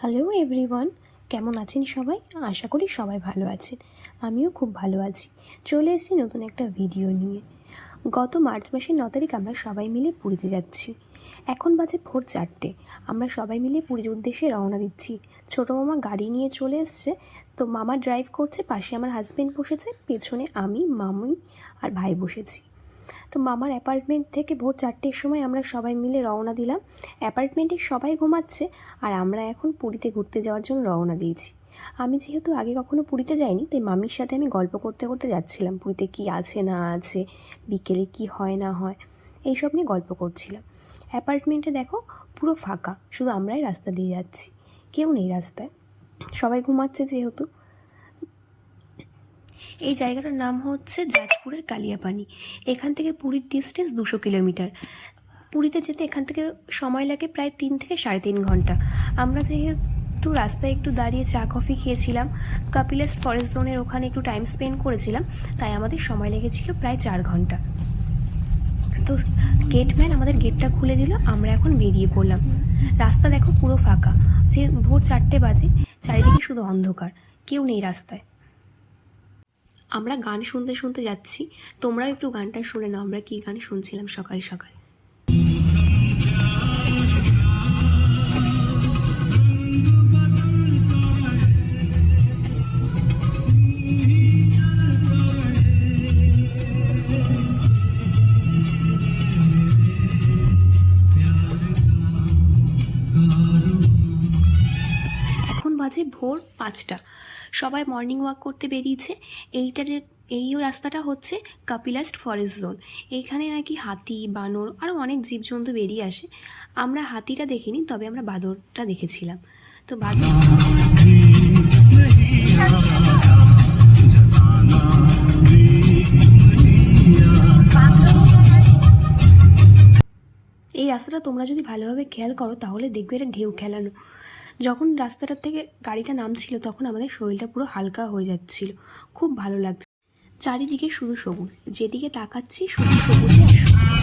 Hello everyone, কেমন আছেন সবাই? আশা করি সবাই ভালো আছেন। আমিও খুব ভালো আছি। চলে এসেছি নতুন একটা ভিডিও নিয়ে। গত মার্চ মাসের 9 তারিখ আমরা সবাই মিলে পুরীতে যাচ্ছি। এখন বাজে ভোর 4টে। আমরা সবাই মিলে পুরীর উদ্দেশ্যে রওনা দিচ্ছি। ছোটো মামা গাড়ি নিয়ে চলে এসছে, তো মামা ড্রাইভ করছে, পাশে আমার হাজব্যান্ড বসেছে, পেছনে আমি, মামি আর ভাই বসেছি। তো মামার অ্যাপার্টমেন্ট থেকে ভোর 4টের সময় আমরা সবাই মিলে রওনা দিলাম। অ্যাপার্টমেন্টে সবাই ঘুমাচ্ছে আর আমরা এখন পুরীতে ঘুরতে যাওয়ার জন্য রওনা দিয়েছি। আমি যেহেতু আগে কখনো পুরীতে যাইনি, তাই মামির সাথে আমি গল্প করতে করতে যাচ্ছিলাম, পুরীতে কি আছে না আছে, বিকেলে কি হয় না হয়, এইসব নিয়ে গল্প করছিলাম। অ্যাপার্টমেন্টে দেখো পুরো ফাঁকা, শুধু আমরাই রাস্তা দিয়ে যাচ্ছি, কেউ নেই রাস্তায়, সবাই ঘুমাচ্ছে যেহেতু। এই জায়গাটার নাম হচ্ছে জাজপুরের কালিয়াপানি। এখান থেকে পুরীর ডিস্টেন্স 200 কিলোমিটার। পুরীতে যেতে এখান থেকে সময় লাগে প্রায় 3 থেকে 3.5 ঘন্টা। আমরা যেহেতু রাস্তায় একটু দাঁড়িয়ে চা কফি খেয়েছিলাম, কাপিলাস ফরেস্ট জোনের ওখানে একটু টাইম স্পেন্ড করেছিলাম, তাই আমাদের সময় লেগেছিল প্রায় 4 ঘন্টা। তো গেটম্যান আমাদের গেটটা খুলে দিল, আমরা এখন বেরিয়ে পড়লাম। রাস্তা দেখো পুরো ফাঁকা, যে ভোর 4টে বাজে, চারিদিকে শুধু অন্ধকার, কেউ নেই রাস্তায়। আমরা গান শুনতে শুনতে যাচ্ছি, তোমরাও একটু গানটা শুনে নাও আমরা কী গান শুনছিলাম সকাল সকাল। এখন বাজে ভোর 5টা, সবাই মর্নিং ওয়াক করতে বেরিয়েছে। এই রাস্তাটা হচ্ছে কাপিলাস্ট ফরেস্ট জোন। এইখানে নাকি হাতি, বানর আরও অনেক জীবজন্তু বেরিয়ে আসে। আমরা হাতিটা দেখিনি, তবে আমরা বাঁদরটা দেখেছিলাম। তো বাঁদর, এই রাস্তাটা তোমরা যদি ভালোভাবে খেয়াল করো তাহলে দেখবে এটা ঢেউ খেলানো। যখন রাস্তাটার থেকে গাড়িটা নামছিল তখন আমাদের শরীরটা পুরো হালকা হয়ে যাচ্ছিল, খুব ভালো লাগছে। চারিদিকে শুধু সবুজ, যেদিকে তাকাচ্ছি শুধু সবুজে আর সবুজ।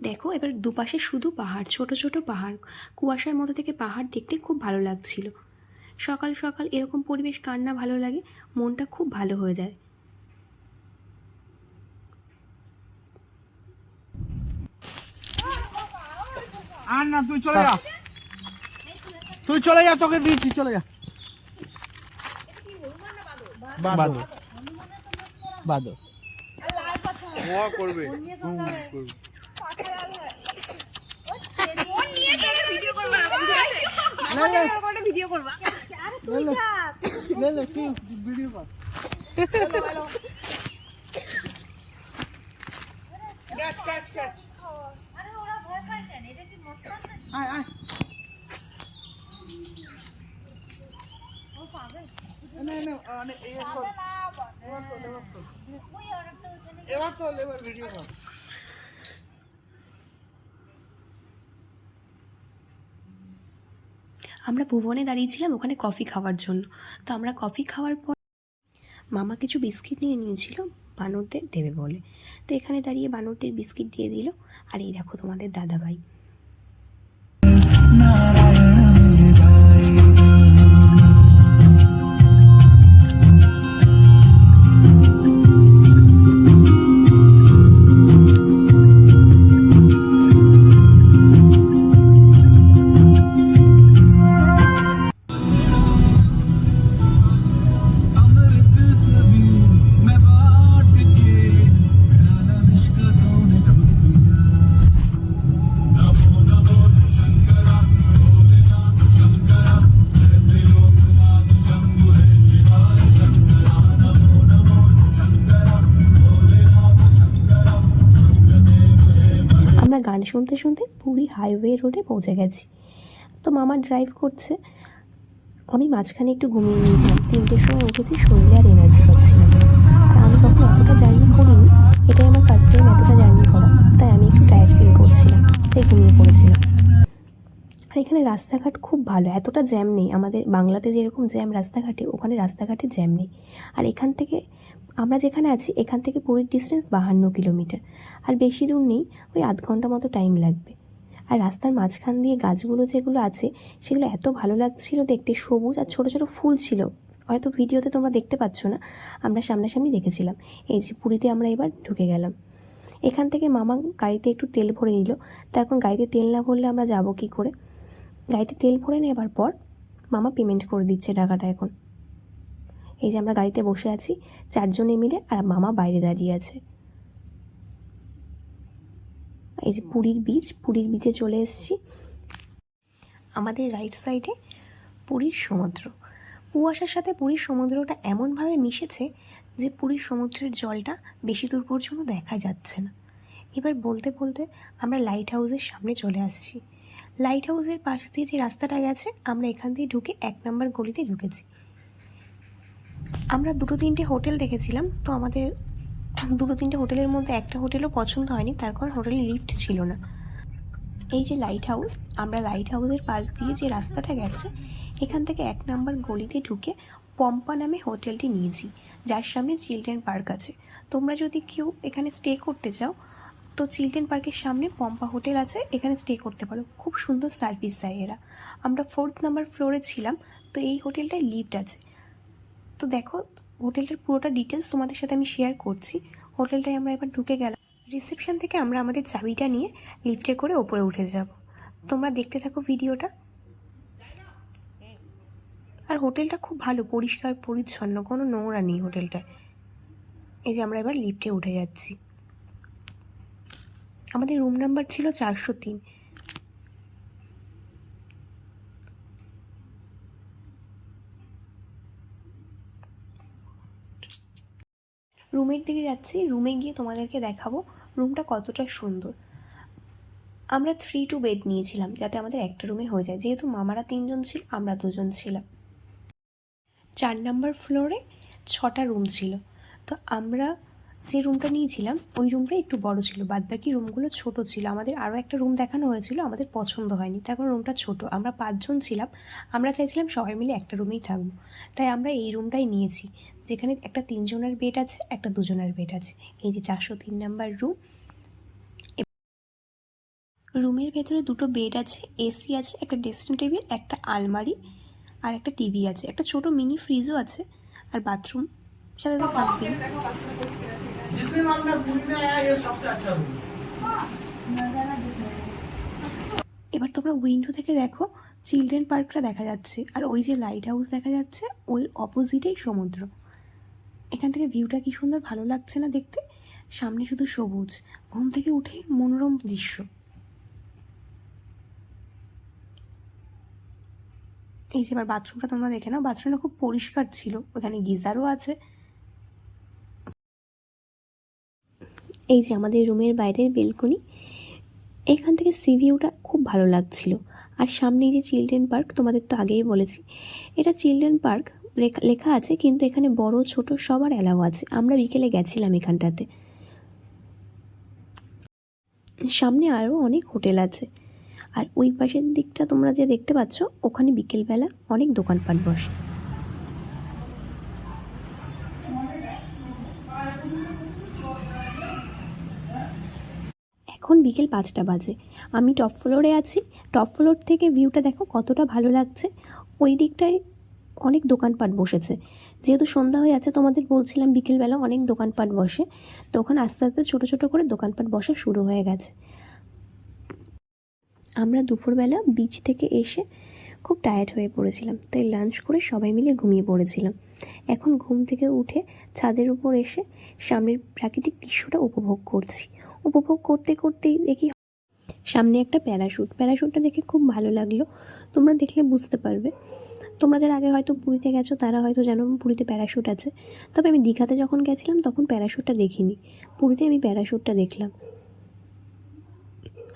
দেখো এবার দুপাশে শুধু পাহাড়, ছোট ছোট পাহাড়, কুয়াশার মধ্যে থেকে পাহাড় দেখতে খুব ভালো লাগছিল। সকাল সকাল এরকম পরিবেশ কার না ভালো লাগে, মনটা খুব ভালো হয়ে যায়। আর না, তুই চলে যা, তুই চলে যা, তোকে দিয়েছি, চলে যা। বাদর বাদর করবে ভিডিও করবা, ভিডিও কর। আমরা ভুবনে দাঁড়িয়েছিলাম ওখানে কফি খাওয়ার জন্য। তো আমরা কফি খাওয়ার পর মামা কিছু বিস্কিট নিয়ে নিয়েছিল বানরদের দেবে বলে, তো এখানে দাঁড়িয়ে বানরদের বিস্কিট দিয়ে দিল। আর এই দেখো তোমাদের দাদাভাই। আমরা গান শুনতে শুনতে পুরী হাইওয়ে রোডে পৌঁছে গেছি। তো মামা ড্রাইভ করছে, আমি মাঝখানে একটু ঘুমিয়ে নিয়েছিলাম। 3টের সময় উঠেছি, শরীরে আর এনার্জি পাচ্ছিলাম। আর আমি কখনো এতটা জার্নি করিনি, এটাই আমার ফার্স্ট টাইম এতটা জার্নি করা, তাই আমি একটু টায়ার্ড ফিল করছিলাম, তাই ঘুমিয়ে পড়েছিলাম। আর এখানে রাস্তাঘাট খুব ভালো, এতটা জ্যাম নেই। আমাদের বাংলাতে যেরকম জ্যাম রাস্তাঘাটে, ওখানে রাস্তাঘাটে জ্যাম নেই। আর এখান থেকে আমরা যেখানে আছি এখান থেকে পুরীর ডিস্টেন্স 52 কিলোমিটার, আর বেশি দূর নেই, ওই আধ ঘন্টা মতো টাইম লাগবে। আর রাস্তার মাঝখান দিয়ে গাছগুলো যেগুলো আছে সেগুলো এত ভালো লাগছিল দেখতে, সবুজ আর ছোটো ছোটো ফুল ছিল। হয়তো ভিডিওতে তোমরা দেখতে পাচ্ছ না, আমরা সামনাসামনি দেখেছিলাম। এই যে পুরীতে আমরা এবার ঢুকে গেলাম। এখান থেকে মামা গাড়িতে একটু তেল ভরে নিল। তো এখন গাড়িতে তেল না ভরলে আমরা যাব কী করে? গাড়িতে তেল ভরে নেবার পর মামা পেমেন্ট করে দিচ্ছে টাকাটা এখন। এই যে আমরা গাড়িতে বসে আছি 4 জনে মিলে, আর মামা বাইরে দাঁড়িয়ে আছে। এই যে পুরীর বিচে চলে এসেছি। আমাদের রাইট সাইডে পুরীর সমুদ্র। কুয়াশার সাথে পুরীর সমুদ্রটা এমনভাবে মিশেছে যে পুরীর সমুদ্রের জলটা বেশি দূর পর্যন্ত দেখা যাচ্ছে না। এবার বলতে বলতে আমরা লাইট হাউসের সামনে চলে আসছি। লাইট হাউসের পাশ দিয়ে যে রাস্তাটা গেছে, আমরা এখান দিয়ে ঢুকে 1 নম্বর গলিতে ঢুকেছি। আমরা 2-3টে হোটেল দেখেছিলাম, তো আমাদের 2-3টে হোটেলের মধ্যে একটা হোটেলও পছন্দ হয়নি, তার কারণ হোটেলে লিফট ছিল না। এই যে লাইট হাউস, আমরা লাইট হাউসের পাশ দিয়ে যে রাস্তাটা গেছে এখান থেকে 1 নম্বর গলিতে ঢুকে পম্পা নামে হোটেলটি নিয়েছি, যার সামনে চিলড্রেন পার্ক আছে। তোমরা যদি কেউ এখানে স্টে করতে চাও তো চিলড্রেন পার্কের সামনে পম্পা হোটেল আছে, এখানে স্টে করতে পারো। খুব সুন্দর সার্ভিস দেয় এরা। আমরা 4th নম্বর ফ্লোরে ছিলাম, তো এই হোটেলটায় লিফট আছে। তো দেখো, হোটেলটার পুরোটা ডিটেলস তোমাদের সাথে আমি শেয়ার করছি। হোটেলটায় আমরা এবার ঢুকে গেলাম। রিসেপশন থেকে আমরা আমাদের চাবিটা নিয়ে লিফটে করে ওপরে উঠে যাব। তোমরা দেখতে থাকো ভিডিওটা। আর হোটেলটা খুব ভালো, পরিষ্কার পরিচ্ছন্ন, কোনো নোংরা নেই হোটেলটায়। এই যে আমরা এবার লিফটে উঠে যাচ্ছি। আমাদের রুম নাম্বার ছিল 403। রুমের দিকে যাচ্ছি, রুমে গিয়ে তোমাদেরকে দেখাবো রুমটা কতটা সুন্দর। আমরা 3-2 বেড নিয়েছিলাম যাতে আমাদের একটা রুমে হয়ে যায়, যেহেতু মামারা 3 জন ছিল, আমরা 2 জন ছিলাম। 4 নম্বর ফ্লোরে 6টা রুম ছিল। তো আমরা যে রুমটা নিয়েছিলাম ওই রুমটা একটু বড় ছিল, বাদবাকি রুমগুলো ছোট ছিল। আমাদের আরও একটা রুম দেখানো হয়েছিল, আমাদের পছন্দ হয়নি, তার কারণ রুমটা ছোট। আমরা 5 জন ছিলাম, আমরা চাইছিলাম সবাই মিলে একটা রুমেই থাকবো, তাই আমরা এই রুমটাই নিয়েছি, যেখানে একটা 3 জনের বেড আছে, একটা 2 জনের বেড আছে। এই যে 403 নম্বর রুম। রুমের ভেতরে 2টো বেড আছে, এসি আছে, একটা ড্রেসিং টেবিল, একটা আলমারি, আর একটা টিভি আছে, একটা ছোট মিনি ফ্রিজও আছে, আর বাথরুম সাথে তো থাকবেই। जितने मामला पूरी में आया ये सबसे अच्छा रूम है। এবার তোমরা উইন্ডো থেকে দেখো চিলড্রেন পার্কটা দেখা যাচ্ছে, আর ওই যে লাইট হাউস দেখা যাচ্ছে ওই অপোজিটেই সমুদ্র। এখান থেকে ভিউটা কি সুন্দর, ভালো লাগছে না দেখতে? সামনে শুধু সবুজ, ঘুম থেকে উঠে মনোরম দৃশ্য। এই যে এবার বাথরুমটা তোমরা দেখে নাও, বাথরুমটা খুব পরিষ্কার ছিল, ওখানে গিজারও আছে। এই যে আমাদের রুমের বাইরের বেলকনি, এখান থেকে সি ভিউটা খুব ভালো লাগছিল। আর সামনে যে চিলড্রেন পার্ক, তোমাদের তো আগেই বলেছি এটা চিলড্রেন পার্ক লেখা আছে, কিন্তু এখানে বড় ছোট সবার অ্যালাউ আছে। আমরা বিকেলে গেছিলাম এখানটাতে। সামনে আরও অনেক হোটেল আছে, আর ওই পাশের দিকটা তোমরা যে দেখতে পাচ্ছ ওখানে বিকেলবেলা অনেক দোকানপাট বসে। এখন বিকেল 5টা বাজে, আমি টপ ফ্লোরে আছি। টপ ফ্লোর থেকে ভিউটা দেখো কতটা ভালো লাগছে। ওই দিকটায় অনেক দোকানপাট বসেছে, যেহেতু সন্ধ্যা হয়ে আছে, তোমাদের বলছিলাম বিকেলবেলা অনেক দোকানপাট বসে, তো ওখানে আস্তে আস্তে ছোটো ছোটো করে দোকানপাট বসা শুরু হয়ে গেছে। আমরা দুপুরবেলা বিচ থেকে এসে খুব টায়ার্ড হয়ে পড়েছিলাম, তাই লাঞ্চ করে সবাই মিলে ঘুমিয়ে পড়েছিলাম। এখন ঘুম থেকে উঠে ছাদের উপর এসে সামনের প্রাকৃতিক দৃশ্যটা উপভোগ করছি। উপভোগ করতে করতেই দেখি সামনে একটা প্যারাশুটটা দেখে খুব ভালো লাগলো। তোমরা দেখলে বুঝতে পারবে। তোমরা যারা আগে হয়তো পুরীতে গেছো তারা হয়তো জানো পুরীতে প্যারাশুট আছে, তবে আমি দীঘাতে যখন গেছিলাম তখন প্যারাশুটটা দেখিনি, পুরীতে আমি প্যারাশুটটা দেখলাম।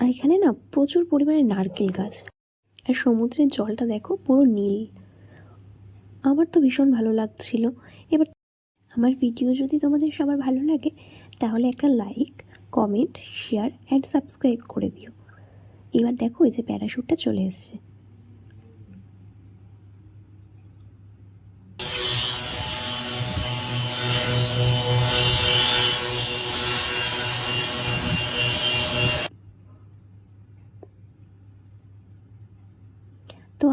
আর এখানে না প্রচুর পরিমাণে নারকেল গাছ, আর সমুদ্রের জলটা দেখো পুরো নীল। আমার তো ভীষণ ভালো লাগছিল। এবার আমার ভিডিও যদি তোমাদের সবার ভালো লাগে তাহলে একটা like, comment, share and subscribe করে দিও। এবার দেখো এই যে প্যারাশুটটা চলে এসছে।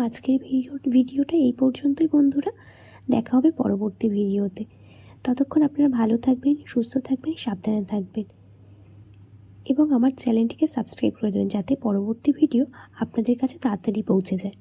আজকের ভিডিওটা এই পর্যন্তই বন্ধুরা। দেখা হবে পরবর্তী ভিডিওতে। ততক্ষণ আপনারা ভালো থাকবেন, সুস্থ থাকবেন, সাবধানে থাকবেন এবং আমার চ্যানেলটিকে সাবস্ক্রাইব করে দেবেন যাতে পরবর্তী ভিডিও আপনাদের কাছে তাড়াতাড়ি পৌঁছে যায়।